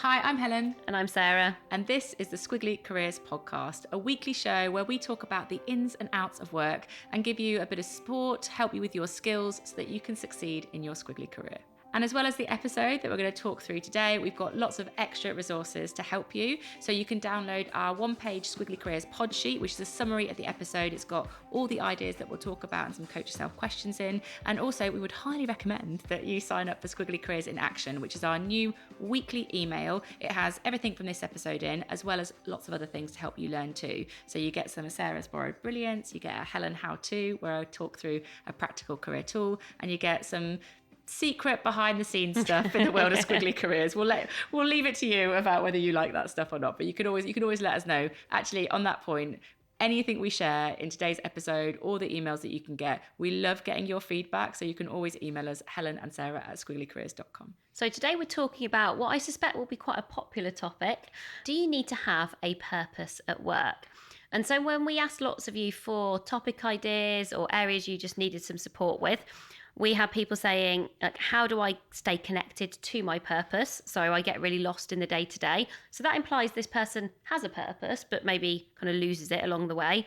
Hi, I'm Helen. And I'm Sarah. And this is the Squiggly Careers podcast, a weekly show where we talk about the ins and outs of work and give you a bit of support, help you with your skills so that you can succeed in your squiggly career. And as well as the episode that we're going to talk through today, we've got lots of extra resources to help you. So you can download our one-page Squiggly Careers pod sheet, which is a summary of the episode. It's got all the ideas that we'll talk about and some coach yourself questions in. And also, we would highly recommend that you sign up for Squiggly Careers in Action, which is our new weekly email. It has everything from this episode in, as well as lots of other things to help you learn too. So you get some of Sarah's Borrowed Brilliance, you get a Helen how-to, where I talk through a practical career tool, and you get some secret behind the scenes stuff in the world of squiggly careers. We'll leave it to you about whether you like that stuff or not, but you can always let us know. Actually, on that point, anything we share in today's episode or the emails that you can get, we love getting your feedback, so you can always email us, Helen and Sarah at squigglycareers.com. So today we're talking about what I suspect will be quite a popular topic. Do you need to have a purpose at work? And so when we asked lots of you for topic ideas or areas you just needed some support with, we had people saying, like, how do I stay connected to my purpose? So I get really lost in the day to day. So that implies this person has a purpose, but maybe kind of loses it along the way.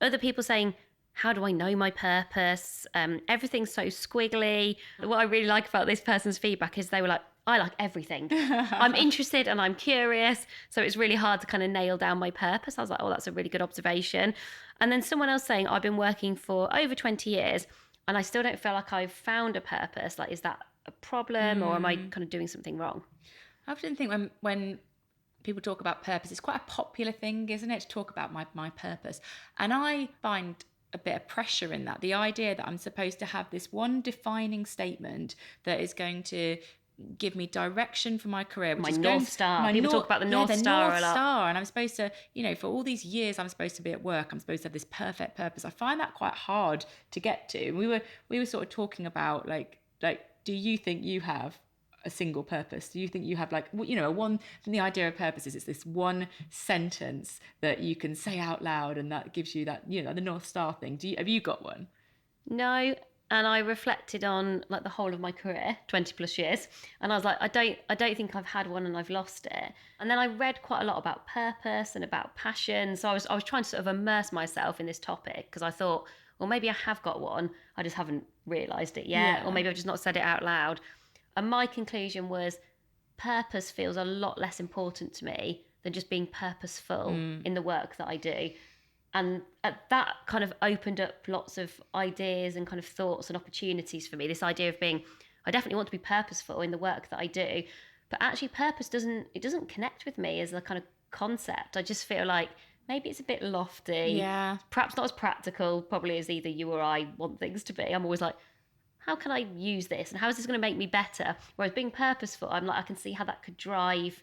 Other people saying, how do I know my purpose? Everything's so squiggly. What I really like about this person's feedback is they were like, I like everything. I'm interested and I'm curious. So it's really hard to kind of nail down my purpose. I was like, oh, that's a really good observation. And then someone else saying, I've been working for over 20 years and I still don't feel like I've found a purpose. Like, is that a problem or am I kind of doing something wrong? I often think when people talk about purpose, it's quite a popular thing, isn't it, to talk about my purpose. And I find a bit of pressure in that. The idea that I'm supposed to have this one defining statement that is going to give me direction for my career, which My is North Star. People talk about the North Star a lot. And I'm supposed to, for all these years I'm supposed to be at work, I'm supposed to have this perfect purpose. I find that quite hard to get to. And we were sort of talking about like do you think you have a single purpose? Do you think you have the idea of purpose is it's this one sentence that you can say out loud and that gives you that, the North Star thing. Have you got one? No. And I reflected on like the whole of my career, 20 plus years. And I was like, I don't think I've had one and I've lost it. And then I read quite a lot about purpose and about passion. So I was trying to sort of immerse myself in this topic because I thought, well, maybe I have got one. I just haven't realised it yet. Or maybe I've just not said it out loud. And my conclusion was purpose feels a lot less important to me than just being purposeful in the work that I do. And that kind of opened up lots of ideas and kind of thoughts and opportunities for me. This idea of being, I definitely want to be purposeful in the work that I do, but actually purpose doesn't connect with me as a kind of concept. I just feel like maybe it's a bit lofty, perhaps not as practical, probably as either you or I want things to be. I'm always like, how can I use this? And how is this going to make me better? Whereas being purposeful, I'm like, I can see how that could drive,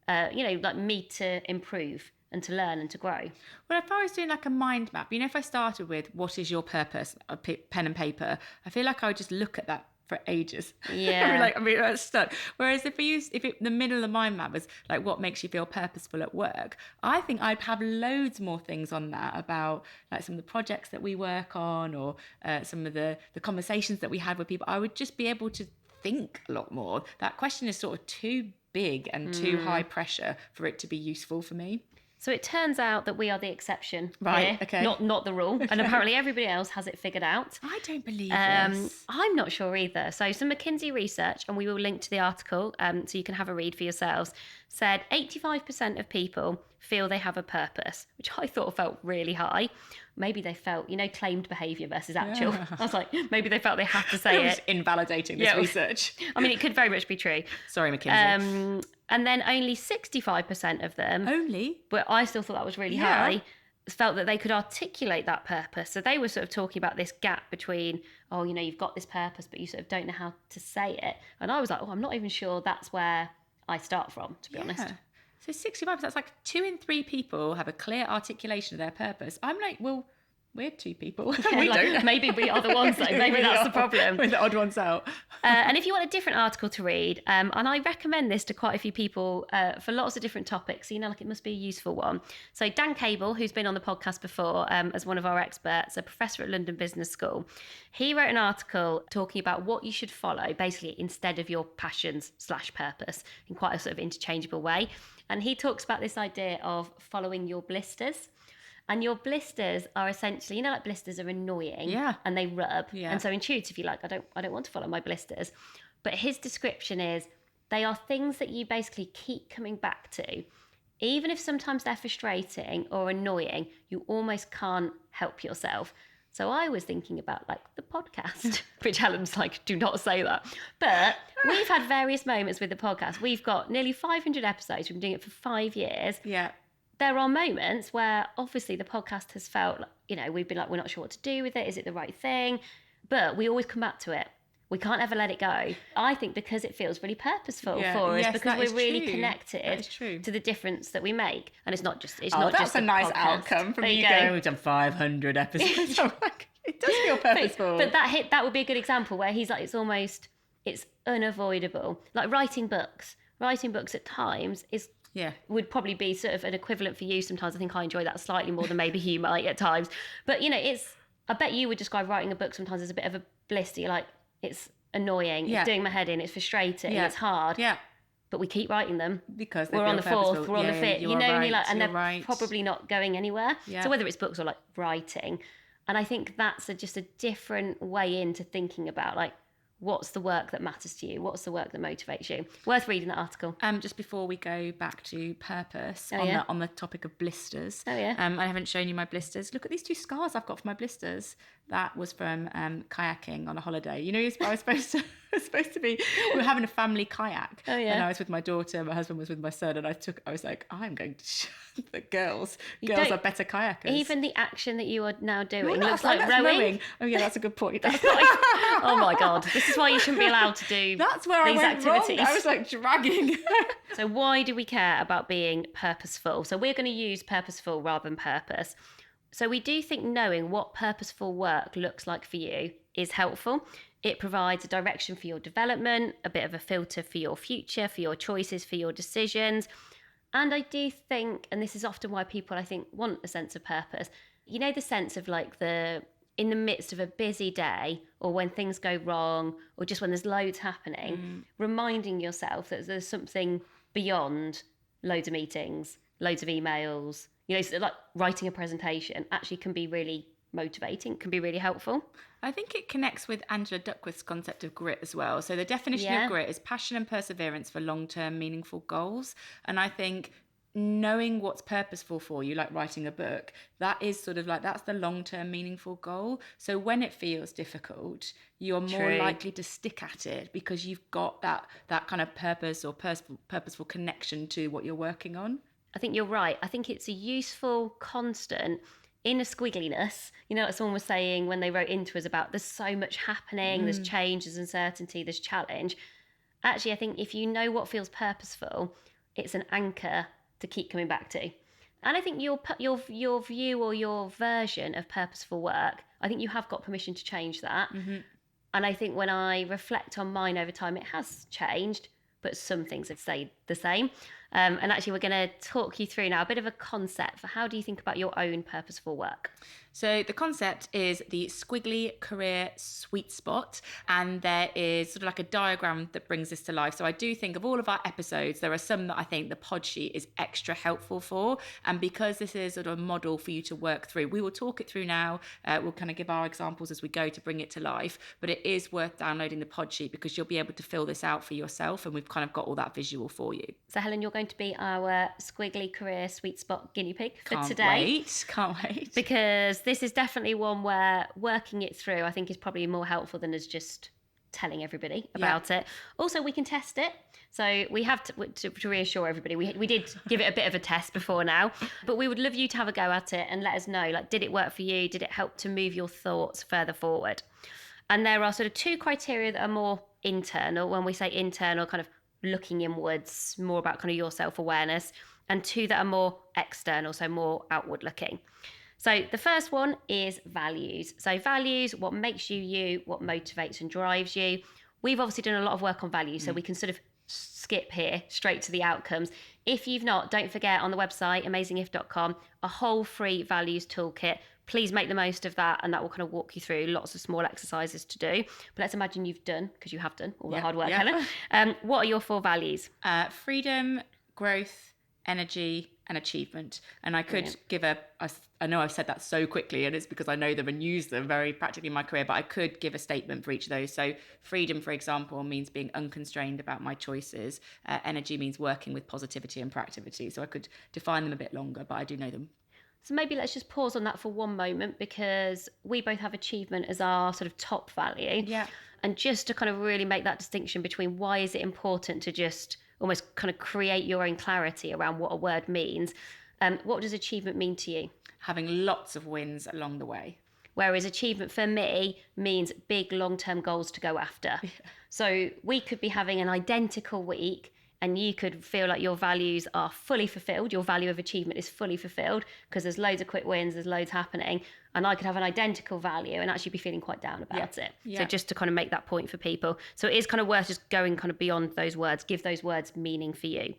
like me to improve and to learn and to grow. Well, if I was doing like a mind map, if I started with what is your purpose, a pen and paper, I feel like I would just look at that for ages. Yeah. I'm stuck. Whereas if the middle of the mind map was like what makes you feel purposeful at work, I think I'd have loads more things on that about like some of the projects that we work on or some of the conversations that we had with people. I would just be able to think a lot more. That question is sort of too big and too high pressure for it to be useful for me. So it turns out that we are the exception, right? Here, okay, not the rule, and apparently everybody else has it figured out. I don't believe this. I'm not sure either. So some McKinsey research, and we will link to the article, so you can have a read for yourselves. Said 85% of people feel they have a purpose, which I thought felt really high. Maybe they felt, claimed behaviour versus actual. Yeah. I was like, maybe they felt they had to say it. Invalidating this research. I mean, it could very much be true. Sorry, McKinsey. And then only 65% of them, but I still thought that was really high, felt that they could articulate that purpose. So they were sort of talking about this gap between, you've got this purpose, but you sort of don't know how to say it. And I was like, I'm not even sure that's where I start from, to be honest. So 65%, that's like 2 in 3 people have a clear articulation of their purpose. I'm like, well, We're two people. Yeah, We don't. Maybe we are the ones though. Maybe that's the problem. We're the odd ones out. And if you want a different article to read, and I recommend this to quite a few people for lots of different topics, like it must be a useful one. So Dan Cable, who's been on the podcast before as one of our experts, a professor at London Business School, he wrote an article talking about what you should follow, basically instead of your passions/purpose, in quite a sort of interchangeable way. And he talks about this idea of following your blisters. And your blisters are essentially, like blisters are annoying, and they rub. Yeah. And so intuitively, like, I don't want to follow my blisters. But his description is they are things that you basically keep coming back to. Even if sometimes they're frustrating or annoying, you almost can't help yourself. So I was thinking about like the podcast, which Helen's like, do not say that. But we've had various moments with the podcast. We've got nearly 500 episodes. We've been doing it for 5 years. Yeah. There are moments where obviously the podcast has felt, we've been like, we're not sure what to do with it. Is it the right thing? But we always come back to it. We can't ever let it go. I think because it feels really purposeful for us, because we're really connected to the difference that we make. And it's not just, that's a nice outcome from you going, we've done 500 episodes. It does feel purposeful. But that would be a good example where he's like, it's unavoidable. Like writing books at times would probably be sort of an equivalent for you. Sometimes I think I enjoy that slightly more than maybe you might at times. But I bet you would describe writing a book sometimes as a bit of a blister. You're like, it's annoying, it's doing my head in, it's frustrating, it's hard. Yeah. But we keep writing them because we're on the fourth, we're on the fifth. And they're right. probably not going anywhere. Yeah. So whether it's books or like writing, and I think that's just a different way into thinking about like, what's the work that matters to you? What's the work that motivates you? Worth reading that article. Just before we go back to purpose on the topic of blisters. Oh yeah. I haven't shown you my blisters. Look at these 2 scars I've got for my blisters. That was from kayaking on a holiday. I was supposed to be. We were having a family kayak. Oh yeah. And I was with my daughter. My husband was with my son, and I was like, I'm going to show the girls. Girls are better kayakers. Even the action that you are now doing looks like rowing. Oh yeah, that's a good point. Oh my God, this is why you shouldn't be allowed to do. That's where these I went activities. Wrong. I was like dragging. So why do we care about being purposeful? So we're going to use purposeful rather than purpose. So we do think knowing what purposeful work looks like for you is helpful. It provides a direction for your development, a bit of a filter for your future, for your choices, for your decisions. And I do think, and this is often why people, I think, want a sense of purpose, the sense of like in the midst of a busy day, or when things go wrong, or just when there's loads happening, reminding yourself that there's something beyond loads of meetings, loads of emails, so like writing a presentation actually can be really motivating, can be really helpful. I think it connects with Angela Duckworth's concept of grit as well. So the definition of grit is passion and perseverance for long-term meaningful goals. And I think knowing what's purposeful for you, like writing a book, that is sort of like, that's the long-term meaningful goal. So when it feels difficult, you're more likely to stick at it because you've got that kind of purpose or purposeful connection to what you're working on. I think you're right. I think it's a useful constant in a squiggliness. Like someone was saying when they wrote into us about there's so much happening, there's change, there's uncertainty, there's challenge. Actually, I think if you know what feels purposeful, it's an anchor to keep coming back to. And I think your view or your version of purposeful work, I think you have got permission to change that. Mm-hmm. And I think when I reflect on mine over time, it has changed, but some things have stayed the same. And actually, we're going to talk you through now a bit of a concept for how do you think about your own purposeful work. So the concept is the Squiggly Career Sweet Spot, and there is sort of like a diagram that brings this to life. So I do think of all of our episodes, there are some that I think the pod sheet is extra helpful for, and because this is sort of a model for you to work through, we will talk it through now. We'll kind of give our examples as we go to bring it to life, but it is worth downloading the pod sheet because you'll be able to fill this out for yourself, and we've kind of got all that visual for you. So Helen, you're going to be our Squiggly Career Sweet Spot guinea pig for today. Can't wait. Because this is definitely one where working it through, I think, is probably more helpful than us just telling everybody about it. Also, we can test it. So we have to reassure everybody. We did give it a bit of a test before now, but we would love you to have a go at it and let us know, like, did it work for you? Did it help to move your thoughts further forward? And there are sort of 2 criteria that are more internal. When we say internal, kind of looking inwards, more about kind of your self-awareness, and 2 that are more external, so more outward looking. So the first one is values. So values, what makes you you, what motivates and drives you. We've obviously done a lot of work on values, so we can sort of skip here straight to the outcomes. If you've not, don't forget on the website, amazingif.com, a whole free values toolkit. Please make the most of that, and that will kind of walk you through lots of small exercises to do. But let's imagine you've done, because you have done all the hard work, Helen. What are your 4 values? Freedom, growth, energy, and achievement. And I could give I know I've said that so quickly, and it's because I know them and use them very practically in my career, but I could give a statement for each of those. So freedom, for example, means being unconstrained about my choices. Energy means working with positivity and proactivity. So I could define them a bit longer, but I do know them. So maybe let's just pause on that for one moment, because we both have achievement as our sort of top value. Yeah. And just to kind of really make that distinction between why is it important to just almost kind of create your own clarity around what a word means. What does achievement mean to you? Having lots of wins along the way. Whereas achievement for me means big long-term goals to go after. Yeah. So we could be having an identical week, and you could feel like your values are fully fulfilled. Your value of achievement is fully fulfilled because there's loads of quick wins, there's loads happening. And I could have an identical value and actually be feeling quite down about it. Yeah. So just to kind of make that point for people. So it is kind of worth just going kind of beyond those words, give those words meaning for you.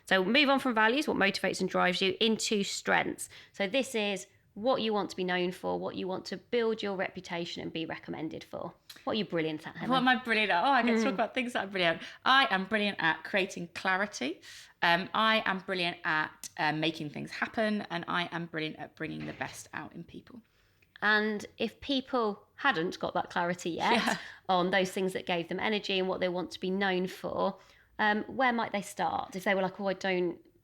So move on from values, what motivates and drives you, into strengths. So this is what you want to be known for, what you want to build your reputation and be recommended for. What are you brilliant at, Helen? What am I brilliant at? Oh, I get to talk about things that I'm brilliant at. I am brilliant at creating clarity. I am brilliant at making things happen. And I am brilliant at bringing the best out in people. And if people hadn't got that clarity yet on those things that gave them energy and what they want to be known for, where might they start? If they were like, oh,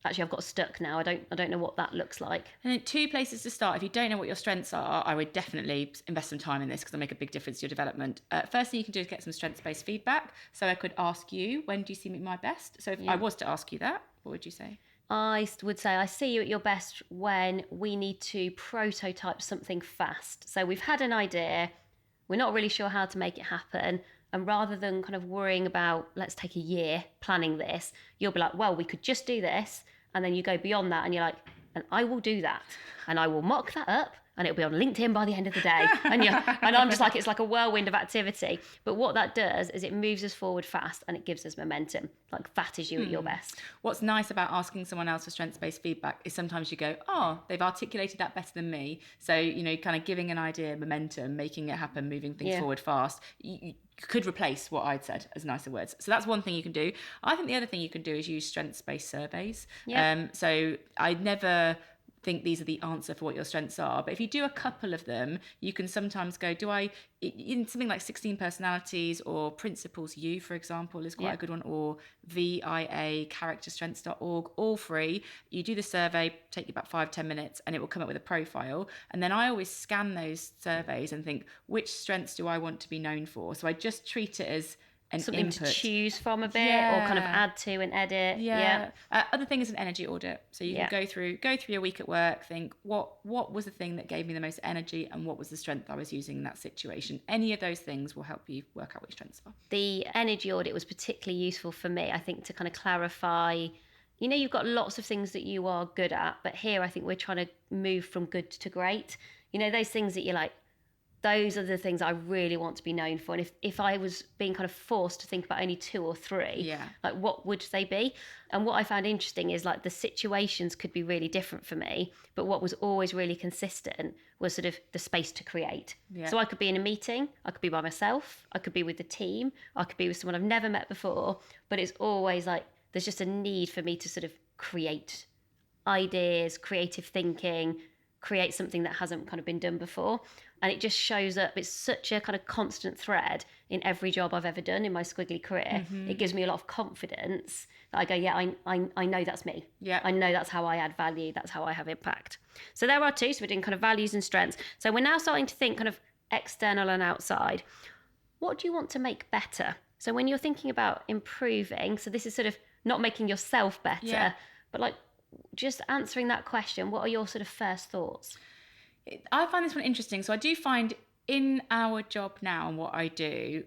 I've got stuck now. I don't know what that looks like. And 2 places to start. If you don't know what your strengths are, I would definitely invest some time in this, because it'll make a big difference to your development. First thing you can do is get some strengths-based feedback. So I could ask you, when do you see me at my best? So if I was to ask you that, what would you say? I would say I see you at your best when we need to prototype something fast. So we've had an idea, we're not really sure how to make it happen. And rather than kind of worrying about, let's take a year planning this, you'll be like, well, we could just do this. And then you go beyond that and you're like, and I will do that. And I will mock that up and it'll be on LinkedIn by the end of the day. And I'm just like, it's like a whirlwind of activity. But what that does is it moves us forward fast and it gives us momentum. Like that is you at your best. What's nice about asking someone else for strengths-based feedback is sometimes you go, oh, they've articulated that better than me. So, kind of giving an idea momentum, making it happen, moving things forward fast. You could replace what I'd said as nicer words. So that's one thing you can do. I think the other thing you can do is use strengths-based surveys. So I never think these are the answer for what your strengths are, but if you do a couple of them, you can sometimes go, in something like 16 personalities or principles you, for example, is quite a good one, or VIA characterstrengths.org, all free. You do the survey, take you about 5-10 minutes, and it will come up with a profile. And then I always scan those surveys and think, which strengths do I want to be known for? So I just treat it as something input to choose from a bit, or kind of add to and edit. Other thing is an energy audit. So you can go through your week at work, think what was the thing that gave me the most energy and what was the strength I was using in that situation. Any of those things will help you work out what your strengths are. The energy audit was particularly useful for me, I think, to kind of clarify, you've got lots of things that you are good at, but here I think we're trying to move from good to great. Those things that you're like, those are the things I really want to be known for. And if I was being kind of forced to think about only 2 or 3, like what would they be? And what I found interesting is like the situations could be really different for me, but what was always really consistent was sort of the space to create. So I could be in a meeting, I could be by myself, I could be with the team, I could be with someone I've never met before, but it's always like there's just a need for me to sort of create ideas, creative thinking, create something that hasn't kind of been done before. And it just shows up. It's such a kind of constant thread in every job I've ever done in my squiggly career. It gives me a lot of confidence that I go, I know that's me. I know that's how I add value. That's how I have impact. So there are 2. So we're doing kind of values and strengths. So we're now starting to think kind of external and outside. What do you want to make better? So when you're thinking about improving, so this is sort of not making yourself better, but like just answering that question, what are your sort of first thoughts? I find this one interesting. So I do find in our job now and what I do,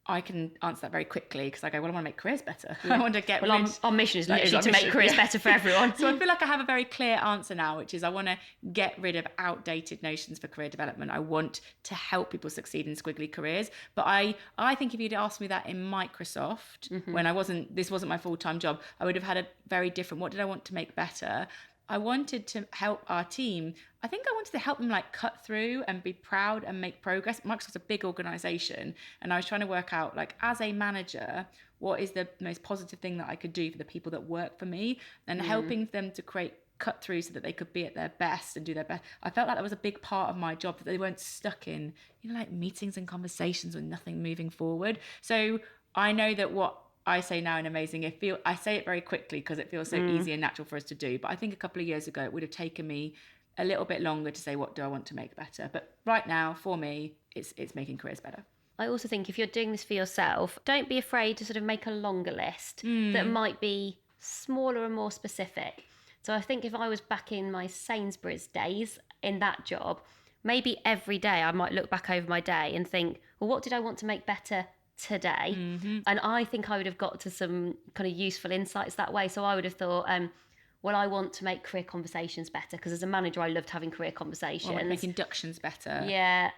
I can answer that very quickly because I go, well, I want to make careers better. I want to get rid. Our mission is literally to make careers better for everyone. So I feel like I have a very clear answer now, which is I want to get rid of outdated notions for career development. I want to help people succeed in squiggly careers. But I think if you'd asked me that in Microsoft, when this wasn't my full-time job, I would have had a very different, what did I want to make better? I wanted to help our team. I think I wanted to help them like cut through and be proud and make progress. Microsoft's a big organization, and I was trying to work out, like, as a manager, what is the most positive thing that I could do for the people that work for me, and helping them to create cut through so that they could be at their best and do their best. I felt like that was a big part of my job, that they weren't stuck in, like meetings and conversations with nothing moving forward. So I know that what I say now in Amazing, I say it very quickly because it feels so easy and natural for us to do. But I think a couple of years ago, it would have taken me a little bit longer to say, what do I want to make better? But right now, for me, it's making careers better. I also think if you're doing this for yourself, don't be afraid to sort of make a longer list that might be smaller and more specific. So I think if I was back in my Sainsbury's days in that job, maybe every day I might look back over my day and think, well, what did I want to make better today? And I think I would have got to some kind of useful insights that way. So I would have thought, well, I want to make career conversations better, because as a manager I loved having career conversations, or make inductions better,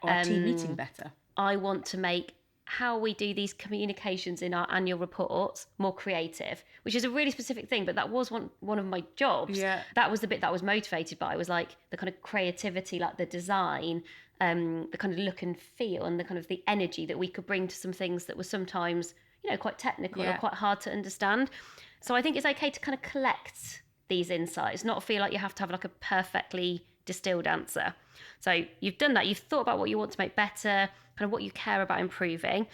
or a team meeting better. I want to make how we do these communications in our annual reports more creative, which is a really specific thing, but that was one of my jobs. That was the bit that I was motivated by, was like the kind of creativity, like the design, the kind of look and feel, and the kind of the energy that we could bring to some things that were sometimes, quite technical or quite hard to understand. So I think it's okay to kind of collect these insights, not feel like you have to have like a perfectly distilled answer. So you've done that, you've thought about what you want to make better, kind of what you care about improving.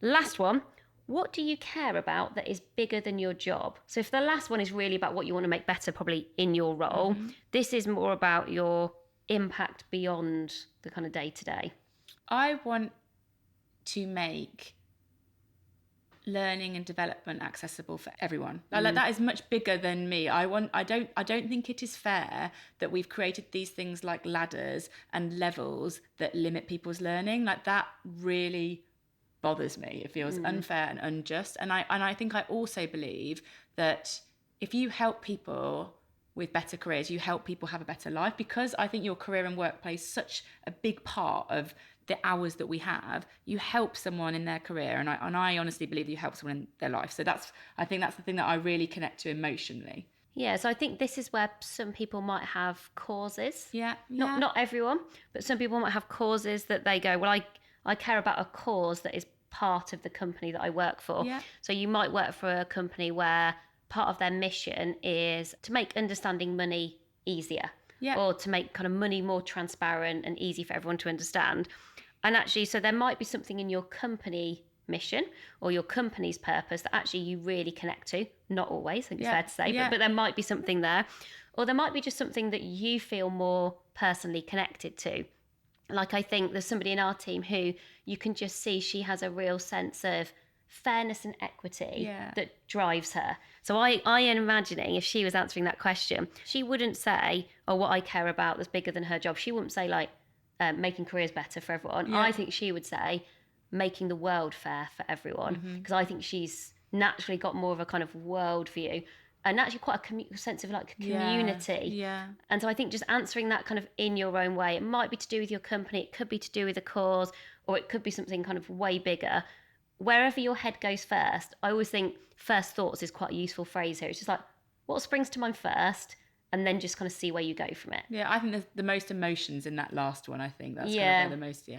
Last one, what do you care about that is bigger than your job? So if the last one is really about what you want to make better, probably in your role, this is more about your impact beyond the kind of day-to-day. I want to make learning and development accessible for everyone. Like that is much bigger than me. I don't think it is fair that we've created these things like ladders and levels that limit people's learning. Like that really bothers me. It feels unfair and unjust. And I think I also believe that if you help people with better careers, you help people have a better life, because I think your career and work plays such a big part of the hours that we have. You help someone in their career, and I honestly believe you help someone in their life. So I think that's the thing that I really connect to emotionally. Yeah, so I think this is where some people might have causes. Yeah. Not everyone, but some people might have causes that they go, well, I care about a cause that is part of the company that I work for. Yeah. So you might work for a company where part of their mission is to make understanding money easier, or to make kind of money more transparent and easy for everyone to understand. And actually, so there might be something in your company mission or your company's purpose that actually you really connect to. Not always, I think it's fair to say, but there might be something there. Or there might be just something that you feel more personally connected to. Like, I think there's somebody in our team who you can just see she has a real sense of fairness and equity that drives her. So I am imagining if she was answering that question, she wouldn't say, oh, what I care about that's bigger than her job. She wouldn't say like making careers better for everyone. I think she would say making the world fair for everyone, because I think she's naturally got more of a kind of world view and actually quite a sense of like community. And so I think just answering that kind of in your own way, it might be to do with your company, it could be to do with a cause, or it could be something kind of way bigger. Wherever your head goes first, I always think first thoughts is quite a useful phrase here. It's just like, what springs to mind first? And then just kind of see where you go from it. Yeah, I think there's the most emotions in that last one. I think that's kind of the most,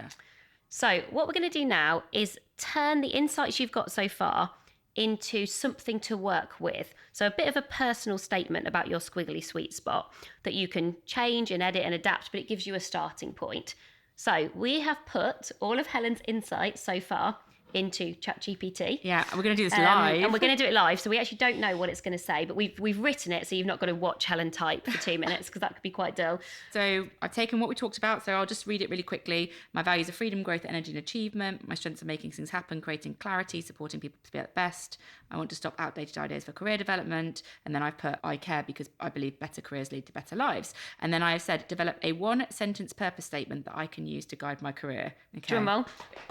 So what we're going to do now is turn the insights you've got so far into something to work with. So a bit of a personal statement about your squiggly sweet spot that you can change and edit and adapt, but it gives you a starting point. So we have put all of Helen's insights so far into ChatGPT. Yeah, we're going to do this live. And we're going to do it live, so we actually don't know what it's going to say, but we've written it, so you've not got to watch Helen type for 2 minutes, because that could be quite dull. So I've taken what we talked about, so I'll just read it really quickly. My values are freedom, growth, energy and achievement. My strengths are making things happen, creating clarity, supporting people to be at their best. I want to stop outdated ideas for career development. And then I've put I care because I believe better careers lead to better lives. And then I have said develop a 1-sentence purpose statement that I can use to guide my career. Okay. Drum roll.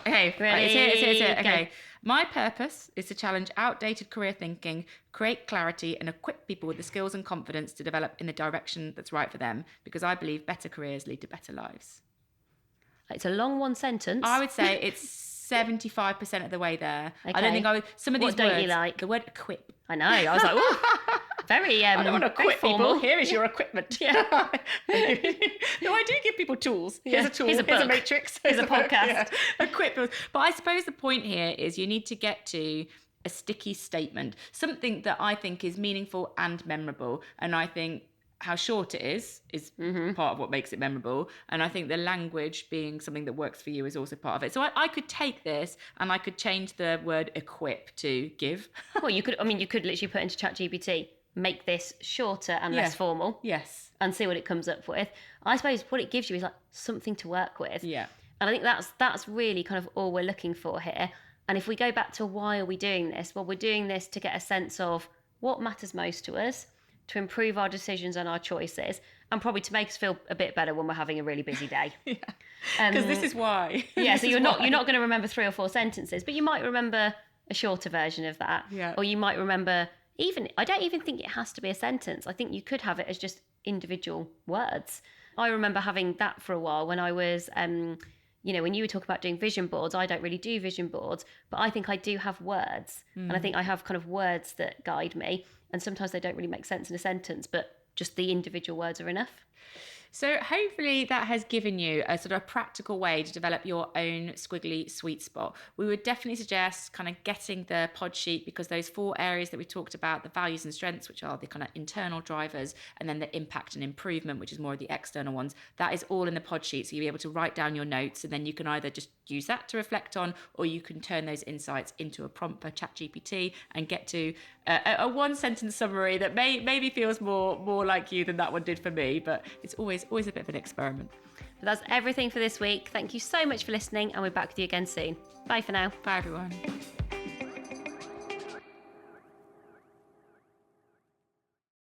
Okay, Ready? It's here. Okay. My purpose is to challenge outdated career thinking, create clarity, and equip people with the skills and confidence to develop in the direction that's right for them, because I believe better careers lead to better lives. It's a long one sentence. I would say it's 75% of the way there. Okay. I don't think some of these What don't words, you like? the word equip. I know. I was like, oh, very I don't want to very equip people. formal. Here is your equipment. Yeah. No, I do give people tools. Here's a tool. Here's a book. matrix. Here's a book. podcast. Yeah. Equip people. But I suppose the point here is you need to get to a sticky statement, something that I think is meaningful and memorable. And I think how short it is part of what makes it memorable. And I think the language being something that works for you is also part of it. So I could take this and I could change the word equip to give. Well, you could literally put into ChatGPT, make this shorter and less formal. Yes. And see what it comes up with. I suppose what it gives you is like something to work with. Yeah. And I think that's really kind of all we're looking for here. And if we go back to why are we doing this? Well, we're doing this to get a sense of what matters most to us, to improve our decisions and our choices, and probably to make us feel a bit better when we're having a really busy day. Yeah. Because this is why. Yeah, so you're not going to remember 3 or 4 sentences, but you might remember a shorter version of that. Yeah. Or you might remember I don't even think it has to be a sentence. I think you could have it as just individual words. I remember having that for a while when I was when you were talking about doing vision boards. I don't really do vision boards, but I think I do have words. And I think I have kind of words that guide me. And sometimes they don't really make sense in a sentence, but just the individual words are enough. So hopefully that has given you a sort of practical way to develop your own squiggly sweet spot. We would definitely suggest kind of getting the pod sheet, because those 4 areas that we talked about, the values and strengths, which are the kind of internal drivers, and then the impact and improvement, which is more of the external ones, that is all in the pod sheet. So you'll be able to write down your notes, and then you can either just use that to reflect on, or you can turn those insights into a prompt for ChatGPT and get to a 1-sentence summary that maybe feels more like you than that one did for me, but it's always a bit of an experiment. But that's everything for this week. Thank you so much for listening, and we're back with you again soon. Bye for now. Bye everyone.